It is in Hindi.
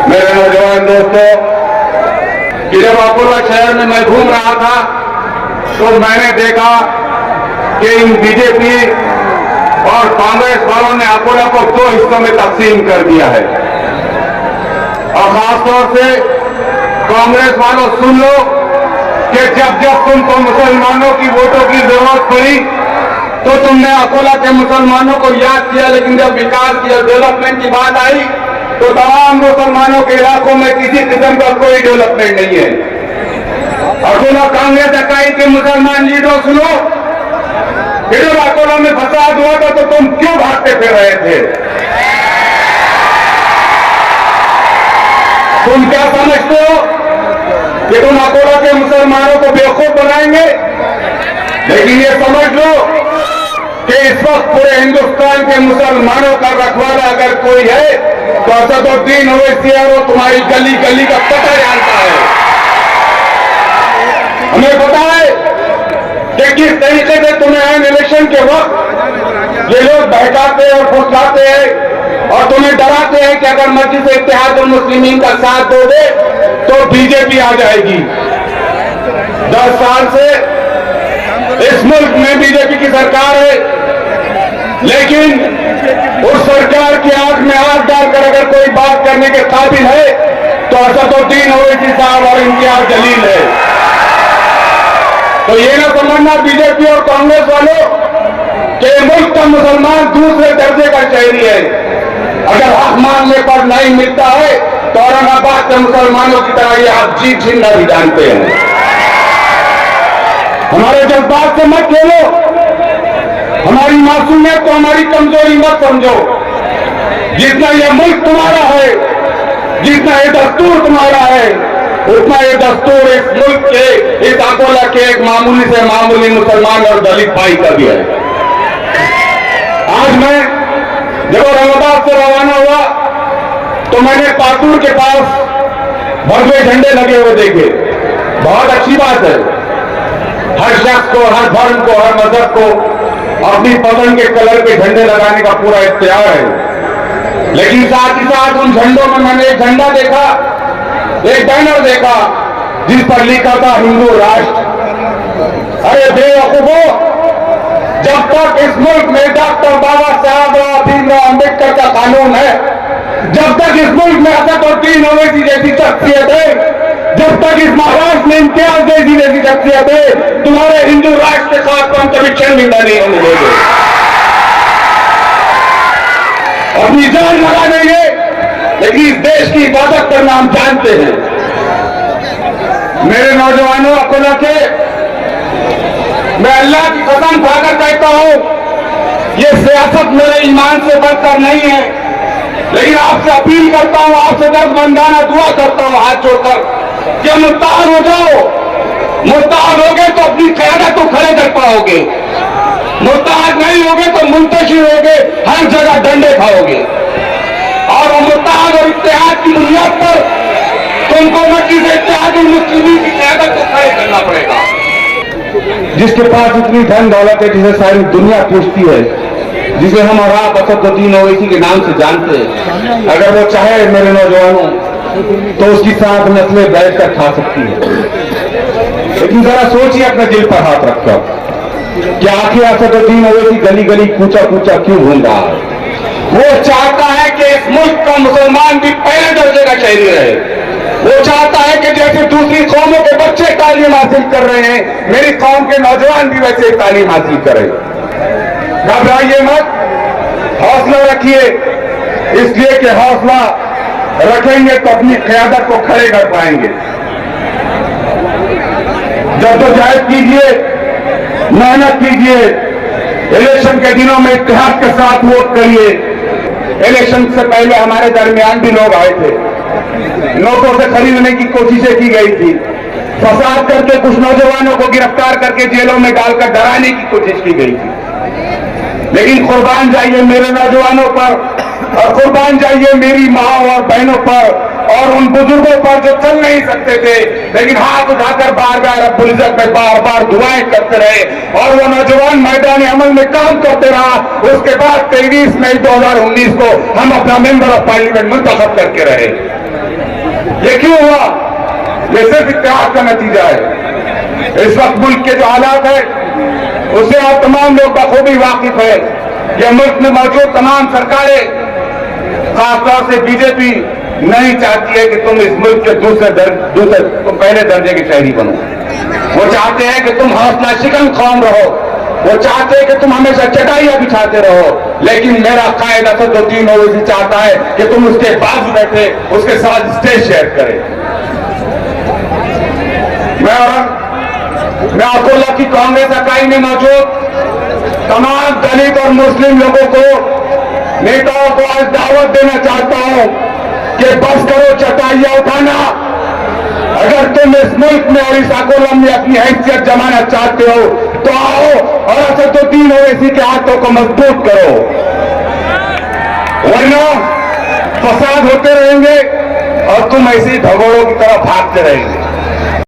मेरे नौजवान दोस्तों, कि जब अकोला शहर में मैं घूम रहा था तो मैंने देखा कि इन बीजेपी और कांग्रेस वालों ने अकोला को दो हिस्सों में तकसीम कर दिया है। और खासतौर से कांग्रेस वालों सुन लो कि जब जब तुमको मुसलमानों की वोटों की जरूरत पड़ी तो तुमने अकोला के मुसलमानों को याद किया, लेकिन जब विकास की और डेवलपमेंट की बात आई तो तमाम मुसलमानों के इलाकों में किसी किस्म का कोई डेवलपमेंट नहीं है। अकोला कांग्रेस इकाई के मुसलमान लीडरों सुनो, जब अकोला में फसाद हुआ था तो तुम क्यों भागते फिर रहे थे? तुम क्या समझते हो कि तुम अकोला के मुसलमानों को बेवकूफ बनाएंगे? लेकिन ये समझ लो कि इस वक्त पूरे हिंदुस्तान के मुसलमानों का रखवाला अगर कोई है तो असदुद्दीन ओवैसी है। वो तुम्हारी गली गली का पता जानता है। हमें पता है कि किस तरीके से तुम्हें इलेक्शन के वक्त ये लोग बहकाते और फुसलाते हैं और तुम्हें डराते हैं कि अगर मस्जिद इत्तेहादुल मुस्लिमीन का साथ दोगे तो बीजेपी आ जाएगी। 10 साल से इस मुल्क में बीजेपी की सरकार है, लेकिन उस सरकार की आंख में आंख डालकर अगर कोई बात करने के काबिल है तो असदुद्दीन ओवैसी साहब और इम्तियाज जलील है। तो ये ना समझना बीजेपी और कांग्रेस वालों के मुल्क का मुसलमान दूसरे दर्जे का शहरी है। अगर हक मांगने पर नहीं मिलता है तो औरंगाबाद के मुसलमानों की तरह ये आप जीत छीनना भी जानते हैं। हमारे जज्बात से मत खेलो, हमारी मासूमियत को हमारी कमजोरी मत समझो। जितना ये मुल्क तुम्हारा है, जितना ये दस्तूर तुम्हारा है, उतना ये दस्तूर इस मुल्क के, इस अकोला के एक मामूली से मामूली मुसलमान और दलित भाई का भी है। आज मैं जब औरंगाबाद से रवाना हुआ तो मैंने पातूर के पास भगवे झंडे लगे हुए देखे। बहुत अच्छी बात है, हर शख्स को, हर धर्म को, हर मजहब को अपनी पसंद के कलर के झंडे लगाने का पूरा इख्तियार है। लेकिन साथ ही साथ उन झंडों में मैंने एक झंडा देखा, एक बैनर देखा जिस पर लिखा था हिंदू राष्ट्र। अरे बेवकूफो, जब तक इस मुल्क में डॉक्टर बाबा साहब भीमराव अम्बेडकर का कानून है, जब तक इस मुल्क में असदुद्दीन ओवैसी जैसी शख्सियत है, जब तक इस महाराष्ट्र में इम्तियाज जैसी शख्सियत है, तुम्हारे हिंदू राष्ट्र के साथ हम कभी शर्मिंदा नहीं होने देंगे। अपनी जान लगा देंगे, लेकिन इस देश की हिफाजत करना हम जानते हैं। मेरे नौजवानों अकोला के, मैं अल्लाह की कसम खाकर कहता हूं, ये सियासत मेरे ईमान से बढ़कर नहीं है, लेकिन आपसे अपील करता हूं, आपसे दर्दमंदाना दुआ करता हूं हाथ जोड़कर कि मुत्ताहर हो जाओ। मुत्ताहर होगे तो अपनी क़यादत को खड़े कर पाओगे, मुत्ताहर नहीं होगे तो मुंतशिर होगे, हर जगह डंडे खाओगे। और वो मुत्ताहर और इत्तेहाद की बुनियाद पर तुमको मस्जिद इत्तेहादुल मुस्लिमीन की क़यादत को खड़े करना पड़ेगा। जिसके पास इतनी धन दौलत है, जिसे सारी दुनिया पूछती है, जिसे हम और आप असदुद्दीन ओवैसी के नाम से जानते हैं, अगर वो चाहे मेरे नौजवानों तो उसकी साथ नस्लें बैठकर खा सकती है। लेकिन जरा सोचिए अपने दिल पर हाथ रखकर कि आखिर असदुद्दीन ओवैसी गली गली कूचा कूचा क्यों घूम रहा है? वो चाहता है कि इस मुल्क का मुसलमान भी पहले दर्जे का शहरी रहे। वो चाहता है कि जैसे दूसरी कौमों के बच्चे तालीम हासिल कर रहे हैं, मेरी कौम के नौजवान भी वैसे तालीम हासिल करें। घबराइए मत, हौसला रखिए, इसलिए कि हौसला रखेंगे तो अपनी क़यादत को खड़े कर पाएंगे। जद्दोजहद कीजिए, मेहनत कीजिए, इलेक्शन के दिनों में इत्तेहाद के साथ वोट करिए। इलेक्शन से पहले हमारे दरमियान भी लोग आए थे, नोटों से खरीदने की कोशिशें की गई थी, फसाद करके कुछ नौजवानों को गिरफ्तार करके जेलों में डालकर डराने की कोशिश की गई थी। लेकिन कुर्बान जाइए मेरे नौजवानों पर, और कुर्बान जाइए मेरी माँ और बहनों पर, और उन बुजुर्गों पर जो चल नहीं सकते थे लेकिन हाथ उठाकर बार बार रब्बुल इज्जत में बार बार दुआएं करते रहे और वो नौजवान मैदान अमल में काम करते रहा। उसके बाद 23 मई 2019 को हम अपना मेंबर ऑफ पार्लियामेंट मुंतखब करके रहे। ये क्यों हुआ? ये सिर्फ इत्तेहाद का नतीजा है। इस वक्त मुल्क के जो हालात है उससे आप तमाम लोग बखूबी वाकिफ है। यह मुल्क में मौजूद तमाम सरकारें, खासतौर से बीजेपी, नहीं चाहती है कि तुम इस मुल्क के तुम पहले दर्जे के शहरी बनो। वो चाहते हैं कि तुम हौसला शिकन कौम रहो। वो चाहते हैं कि तुम हमेशा चटाइयां बिछाते रहो। लेकिन मेरा कायद असदुद्दीन ओवैसी चाहता है कि तुम उसके बाजू बैठे उसके साथ स्टेज शेयर करें। मैं अकोला की कांग्रेस इकाई में मौजूद तमाम दलित और मुस्लिम लोगों को, नेताओं को आज दावत देना चाहता हूं कि बस करो चटाइयां उठाना। अगर तुम इस मुल्क में और इस अकोला में अपनी हैसियत जमाना चाहते हो तो आओ और असदुद्दीन ओवैसी के हाथों को मजबूत करो, वरना फसाद होते रहेंगे और तुम ऐसे ही भगोड़ों की तरह भागते रहेंगे।